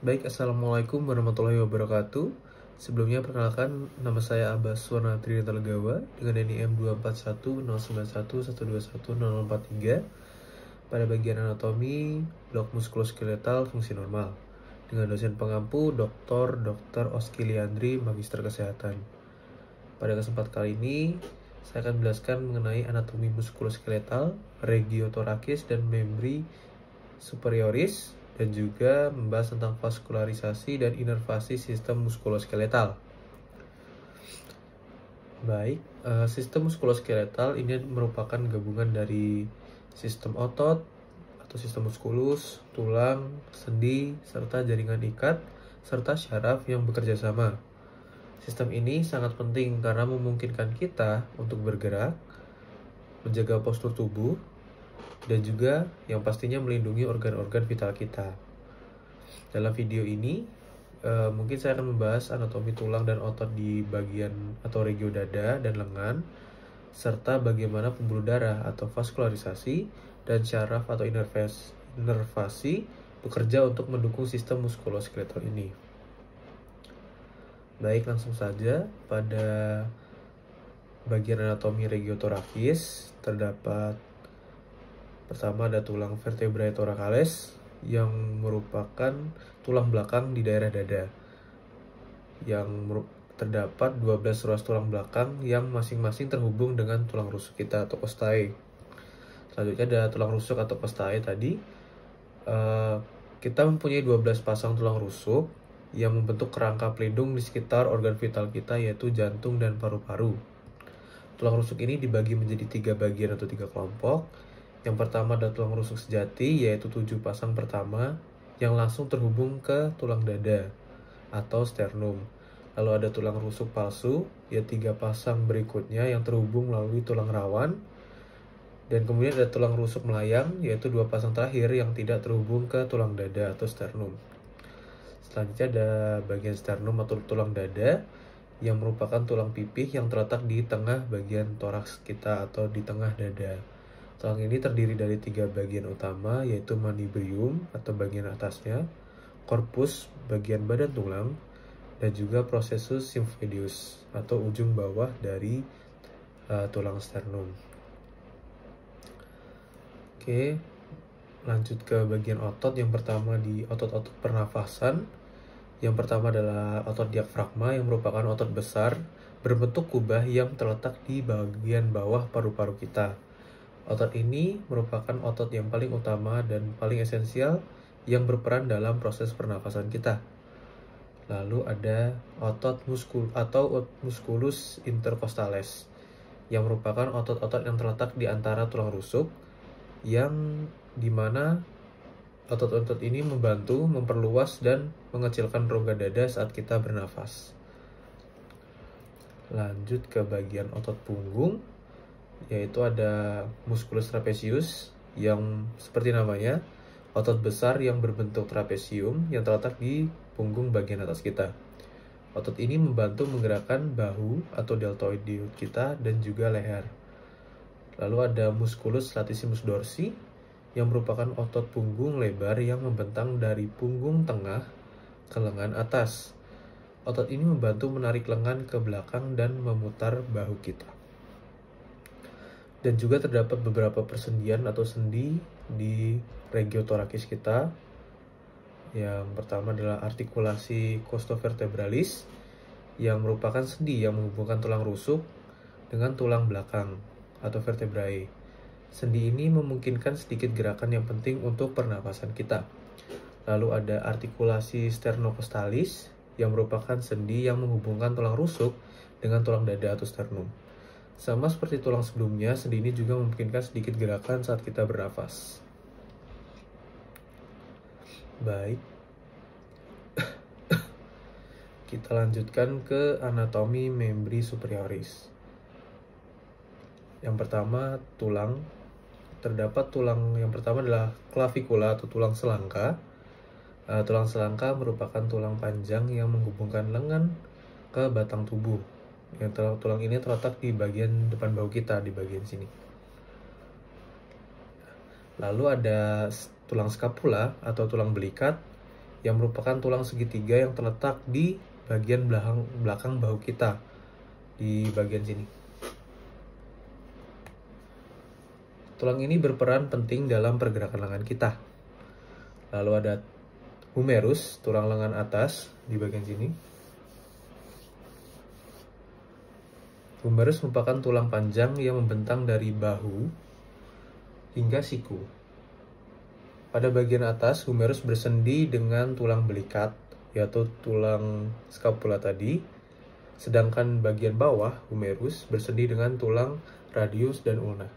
Baik, Assalamualaikum warahmatullahi wabarakatuh. Sebelumnya perkenalkan, nama saya Abbas Warna Trinita Legawa dengan NIM 2410911211043 pada bagian anatomi blok muskuloskeletal fungsi normal dengan dosen pengampu Dr. Oski Liandri, Magister Kesehatan. Pada kesempatan kali ini, saya akan menjelaskan mengenai anatomi muskuloskeletal, regiotorakis, dan membri superioris, dan juga membahas tentang vaskularisasi dan inervasi sistem muskuloskeletal. Baik, sistem muskuloskeletal ini merupakan gabungan dari sistem otot atau sistem muskulus, tulang, sendi, serta jaringan ikat, serta syaraf yang bekerja sama. Sistem ini sangat penting karena memungkinkan kita untuk bergerak, menjaga postur tubuh, dan juga yang pastinya melindungi organ-organ vital kita. Dalam video ini, mungkin saya akan membahas anatomi tulang dan otot di bagian atau regio dada dan lengan, serta bagaimana pembuluh darah atau vaskularisasi dan syaraf atau inervasi bekerja untuk mendukung sistem muskuloskeletal ini. Baik, langsung saja. Pada bagian anatomi regiotorakis terdapat pertama ada tulang vertebrae thoracalis yang merupakan tulang belakang di daerah dada, yang terdapat 12 ruas tulang belakang yang masing-masing terhubung dengan tulang rusuk kita atau costae. Selanjutnya ada tulang rusuk atau costae tadi. Kita mempunyai 12 pasang tulang rusuk yang membentuk kerangka pelindung di sekitar organ vital kita, yaitu jantung dan paru-paru. Tulang rusuk ini dibagi menjadi 3 bagian atau 3 kelompok. Yang pertama adalah tulang rusuk sejati, yaitu 7 pasang pertama yang langsung terhubung ke tulang dada atau sternum. Lalu ada tulang rusuk palsu, yaitu 3 pasang berikutnya yang terhubung melalui tulang rawan. Dan kemudian ada tulang rusuk melayang, yaitu 2 pasang terakhir yang tidak terhubung ke tulang dada atau sternum. Selanjutnya ada bagian sternum atau tulang dada, yang merupakan tulang pipih yang terletak di tengah bagian toraks kita atau di tengah dada. Tulang ini terdiri dari 3 bagian utama, yaitu manubrium atau bagian atasnya, korpus bagian badan tulang, dan juga processus symphydius atau ujung bawah dari tulang sternum. Oke, lanjut ke bagian otot. Yang pertama di otot-otot pernafasan. Yang pertama adalah otot diafragma yang merupakan otot besar berbentuk kubah yang terletak di bagian bawah paru-paru kita. Otot ini merupakan otot yang paling utama dan paling esensial yang berperan dalam proses pernafasan kita. Lalu ada otot musculus intercostales yang merupakan otot-otot yang terletak di antara tulang rusuk, yang dimana otot-otot ini membantu memperluas dan mengecilkan rongga dada saat kita bernafas. Lanjut ke bagian otot punggung, yaitu ada musculus trapezius yang seperti namanya, otot besar yang berbentuk trapesium yang terletak di punggung bagian atas kita. Otot ini membantu menggerakkan bahu atau deltoid kita dan juga leher. Lalu ada musculus latissimus dorsi yang merupakan otot punggung lebar yang membentang dari punggung tengah ke lengan atas. Otot ini membantu menarik lengan ke belakang dan memutar bahu kita. Dan juga terdapat beberapa persendian atau sendi di regiotorakis kita. Yang pertama adalah artikulasi costovertebralis yang merupakan sendi yang menghubungkan tulang rusuk dengan tulang belakang atau vertebrae. Sendi ini memungkinkan sedikit gerakan yang penting untuk pernafasan kita. Lalu ada artikulasi sternocostalis yang merupakan sendi yang menghubungkan tulang rusuk dengan tulang dada atau sternum. Sama seperti tulang sebelumnya, sendi ini juga memungkinkan sedikit gerakan saat kita bernafas. Baik, kita lanjutkan ke anatomi membri superioris. Yang pertama, tulang. Terdapat tulang yang pertama adalah clavicula atau tulang selangka. Tulang selangka merupakan tulang panjang yang menghubungkan lengan ke batang tubuh. Yang tulang ini terletak di bagian depan bahu kita, di bagian sini. Lalu ada tulang scapula atau tulang belikat yang merupakan tulang segitiga yang terletak di bagian belakang bahu kita, di bagian sini. Tulang ini berperan penting dalam pergerakan lengan kita. Lalu ada humerus, tulang lengan atas di bagian sini. Humerus merupakan tulang panjang yang membentang dari bahu hingga siku. Pada bagian atas, humerus bersendi dengan tulang belikat, yaitu tulang skapula tadi. Sedangkan bagian bawah, humerus bersendi dengan tulang radius dan ulna.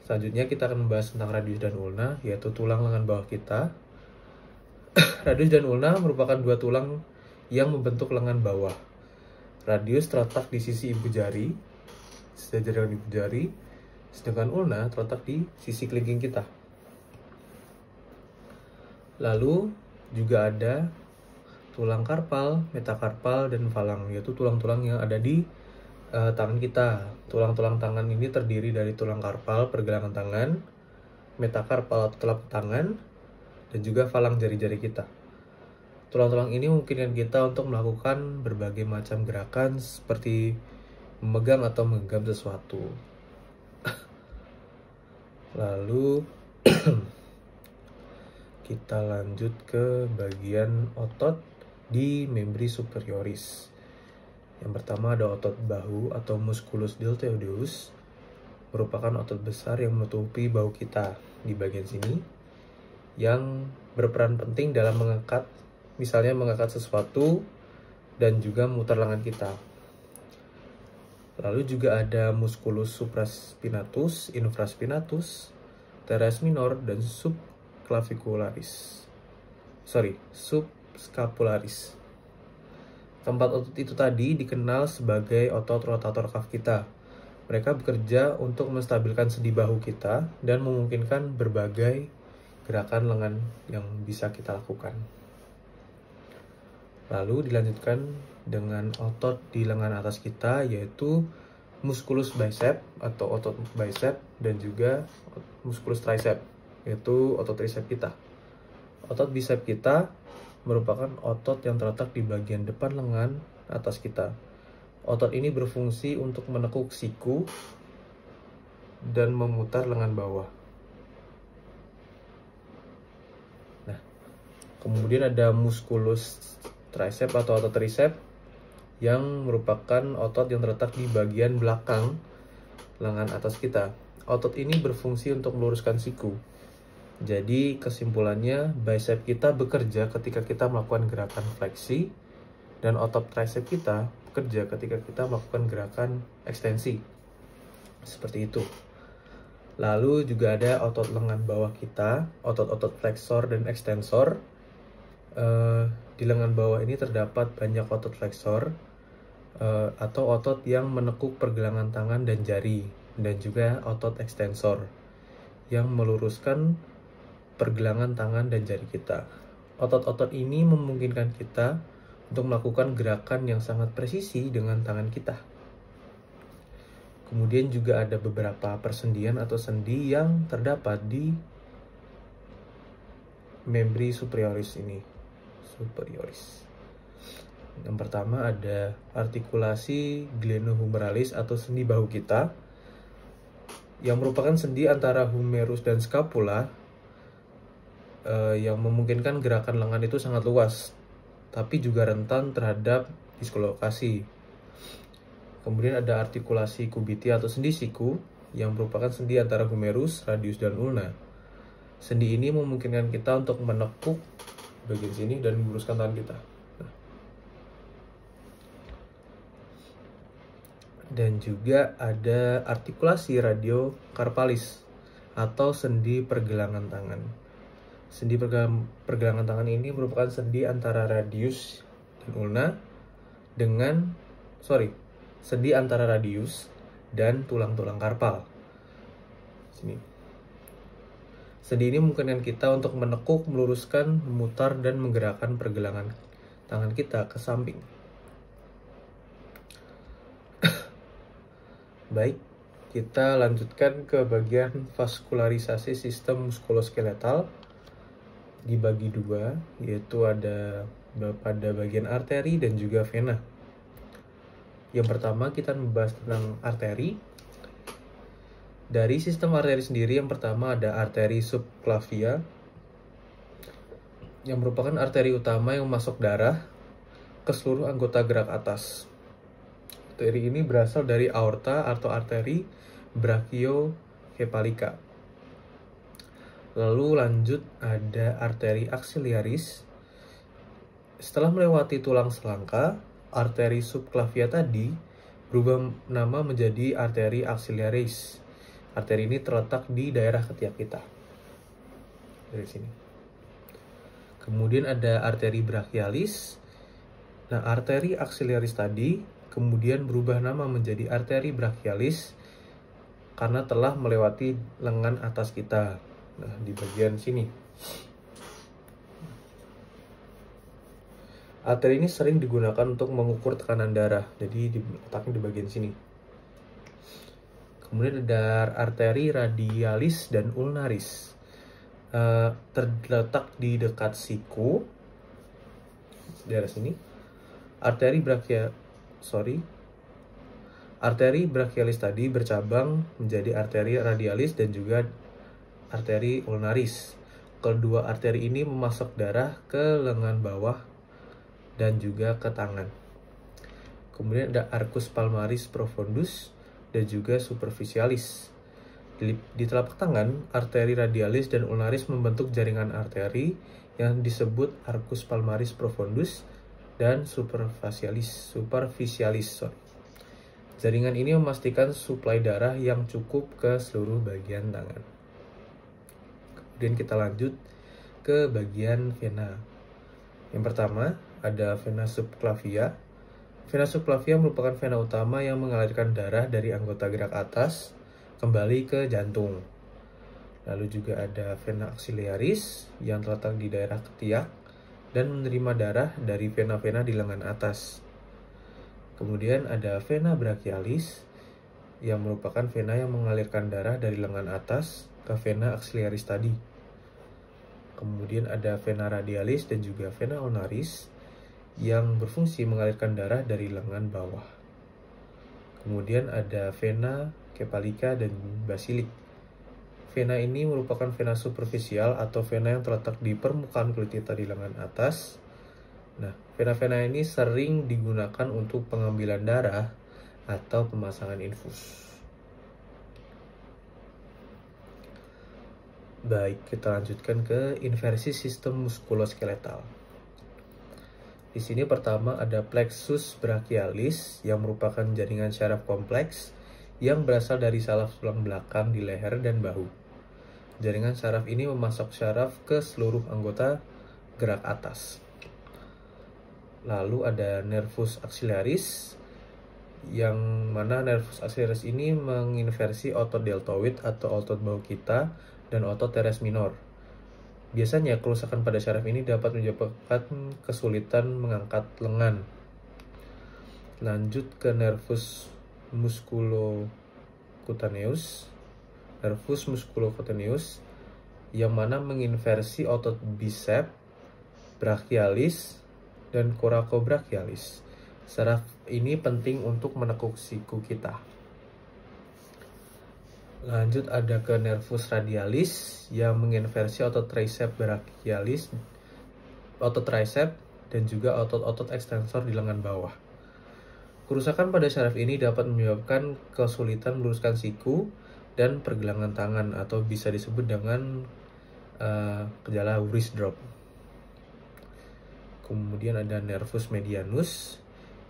Selanjutnya kita akan membahas tentang radius dan ulna, yaitu tulang lengan bawah kita. Radius dan ulna merupakan dua tulang yang membentuk lengan bawah. Radius terletak di sisi ibu jari, sejajar dengan ibu jari, sedangkan ulna terletak di sisi kelingking kita. Lalu juga ada tulang karpal, metakarpal, dan falang, yaitu tulang-tulang yang ada di tangan kita. Tulang-tulang tangan ini terdiri dari tulang karpal, pergelangan tangan, metakarpal atau telapak tangan, dan juga falang jari-jari kita. Tulang-tulang ini memungkinkan kita untuk melakukan berbagai macam gerakan seperti memegang atau menggenggam sesuatu. Lalu kita lanjut ke bagian otot di membri superioris. Yang pertama ada otot bahu atau musculus deltoideus, merupakan otot besar yang menutupi bahu kita di bagian sini, yang berperan penting dalam mengangkat, misalnya mengangkat sesuatu dan juga memutar lengan kita. Lalu juga ada musculus supraspinatus, infraspinatus, teres minor, dan subscapularis. Keempat otot itu tadi dikenal sebagai otot rotator kaf kita. Mereka bekerja untuk menstabilkan sendi bahu kita dan memungkinkan berbagai gerakan lengan yang bisa kita lakukan. Lalu dilanjutkan dengan otot di lengan atas kita, yaitu musculus bicep atau otot bicep, dan juga musculus tricep, yaitu otot tricep kita. Otot bicep kita merupakan otot yang terletak di bagian depan lengan atas kita. Otot ini berfungsi untuk menekuk siku dan memutar lengan bawah. Nah, kemudian ada musculus tricep atau otot tricep yang merupakan otot yang terletak di bagian belakang lengan atas kita. Otot ini berfungsi untuk meluruskan siku. Jadi kesimpulannya, bicep kita bekerja ketika kita melakukan gerakan fleksi, dan otot tricep kita bekerja ketika kita melakukan gerakan ekstensi. Seperti itu. Lalu juga ada otot lengan bawah kita, otot-otot flexor dan ekstensor. Di lengan bawah ini terdapat banyak otot flexor atau otot yang menekuk pergelangan tangan dan jari, dan juga otot ekstensor yang meluruskan pergelangan tangan dan jari kita. Otot-otot ini memungkinkan kita untuk melakukan gerakan yang sangat presisi dengan tangan kita. Kemudian juga ada beberapa persendian atau sendi yang terdapat di membri superioris ini. Yang pertama ada artikulasi glenohumeralis atau sendi bahu kita, yang merupakan sendi antara humerus dan scapula, yang memungkinkan gerakan lengan itu sangat luas, tapi juga rentan terhadap dislokasi. Kemudian ada artikulasi kubiti atau sendi siku, yang merupakan sendi antara humerus, radius, dan ulna. Sendi ini memungkinkan kita untuk menekuk bagian sini dan meluruskan tangan kita. Dan juga ada artikulasi radiokarpalis atau sendi pergelangan tangan. Sendi pergelangan tangan ini merupakan sendi antara radius dan ulna sendi antara radius dan tulang-tulang karpal. Sini. Sendi ini memungkinkan kita untuk menekuk, meluruskan, memutar, dan menggerakkan pergelangan tangan kita ke samping. Baik, kita lanjutkan ke bagian vaskularisasi sistem muskuloskeletal. dibagi dua, yaitu ada pada bagian arteri dan juga vena. Yang pertama kita membahas tentang arteri. Dari sistem arteri sendiri, yang pertama ada arteri subclavia, yang merupakan arteri utama yang masuk darah ke seluruh anggota gerak atas. Arteri ini berasal dari aorta atau arteri brachiocephalika. Lalu lanjut ada arteri aksiliaris. Setelah melewati tulang selangka, arteri subclavia tadi berubah nama menjadi arteri aksiliaris. Arteri ini terletak di daerah ketiak kita. Dari sini. Kemudian ada arteri brachialis. Nah, arteri aksiliaris tadi kemudian berubah nama menjadi arteri brachialis karena telah melewati lengan atas kita. Nah, di bagian sini. Arteri ini sering digunakan untuk mengukur tekanan darah, jadi diletakkan di bagian sini. Kemudian ada arteri radialis dan ulnaris. Terletak di dekat siku, daerah sini. Arteri brachialis tadi bercabang menjadi arteri radialis dan juga arteri ulnaris. Kedua arteri ini memasok darah ke lengan bawah dan juga ke tangan. Kemudian ada arcus palmaris profundus dan juga superficialis. Di telapak tangan, arteri radialis dan ulnaris membentuk jaringan arteri yang disebut arcus palmaris profundus dan superficialis. Jaringan ini memastikan suplai darah yang cukup ke seluruh bagian tangan. Kemudian kita lanjut ke bagian vena. Yang pertama ada vena subclavia. Vena subclavia merupakan vena utama yang mengalirkan darah dari anggota gerak atas kembali ke jantung. Lalu juga ada vena aksiliaris yang terletak di daerah ketiak dan menerima darah dari vena-vena di lengan atas. Kemudian ada vena brachialis yang merupakan vena yang mengalirkan darah dari lengan atas ke vena aksiliaris tadi. Kemudian ada vena radialis dan juga vena ulnaris yang berfungsi mengalirkan darah dari lengan bawah. Kemudian ada vena cephalika dan basilik. Vena ini merupakan vena superficial atau vena yang terletak di permukaan kulit kita di lengan atas. Nah, vena-vena ini sering digunakan untuk pengambilan darah atau pemasangan infus. Baik, kita lanjutkan ke inversi sistem muskuloskeletal. Di sini pertama ada plexus brachialis yang merupakan jaringan syaraf kompleks yang berasal dari salaf tulang belakang di leher dan bahu. Jaringan syaraf ini memasok syaraf ke seluruh anggota gerak atas. Lalu ada nervus axillaris, yang mana nervus axillaris ini menginversi otot deltoid atau otot bahu kita dan otot teres minor. Biasanya kerusakan pada syaraf ini dapat menyebabkan kesulitan mengangkat lengan. Lanjut ke nervus musculocutaneus. Nervus musculocutaneus yang mana menginversi otot bicep, brachialis, dan coracobrachialis. Syaraf ini penting untuk menekuk siku kita. Lanjut ada ke nervus radialis yang menginversi otot tricep brachialis, otot tricep, dan juga otot-otot ekstensor di lengan bawah. Kerusakan pada syaraf ini dapat menyebabkan kesulitan meluruskan siku dan pergelangan tangan atau bisa disebut dengan gejala wrist drop. Kemudian ada nervus medianus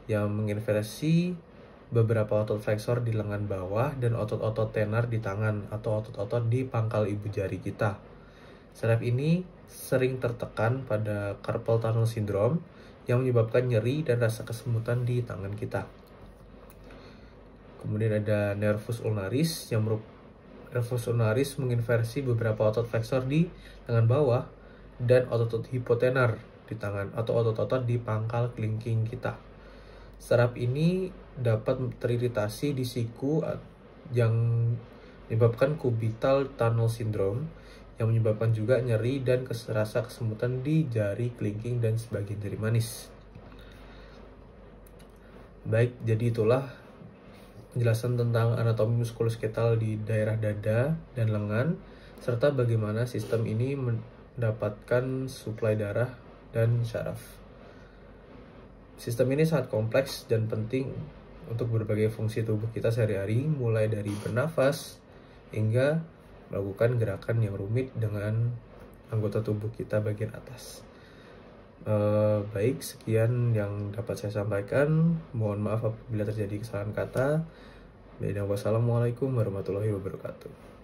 yang menginversi beberapa otot flexor di lengan bawah dan otot-otot tenar di tangan atau otot-otot di pangkal ibu jari kita. Syaraf ini sering tertekan pada carpal tunnel syndrome yang menyebabkan nyeri dan rasa kesemutan di tangan kita. Kemudian ada nervus ulnaris yang menginversi beberapa otot flexor di lengan bawah dan otot-otot hipotenar di tangan atau otot-otot di pangkal kelingking kita. Syaraf ini dapat teriritasi di siku yang menyebabkan cubital tunnel syndrome yang menyebabkan juga nyeri dan rasa kesemutan di jari kelingking dan sebagian jari manis. Baik, jadi itulah penjelasan tentang anatomi muskuloskeletal di daerah dada dan lengan, serta bagaimana sistem ini mendapatkan suplai darah dan syaraf. Sistem ini sangat kompleks dan penting untuk berbagai fungsi tubuh kita sehari-hari, mulai dari bernafas hingga melakukan gerakan yang rumit dengan anggota tubuh kita bagian atas. Baik, sekian yang dapat saya sampaikan. Mohon maaf apabila terjadi kesalahan kata. Dan wassalamualaikum warahmatullahi wabarakatuh.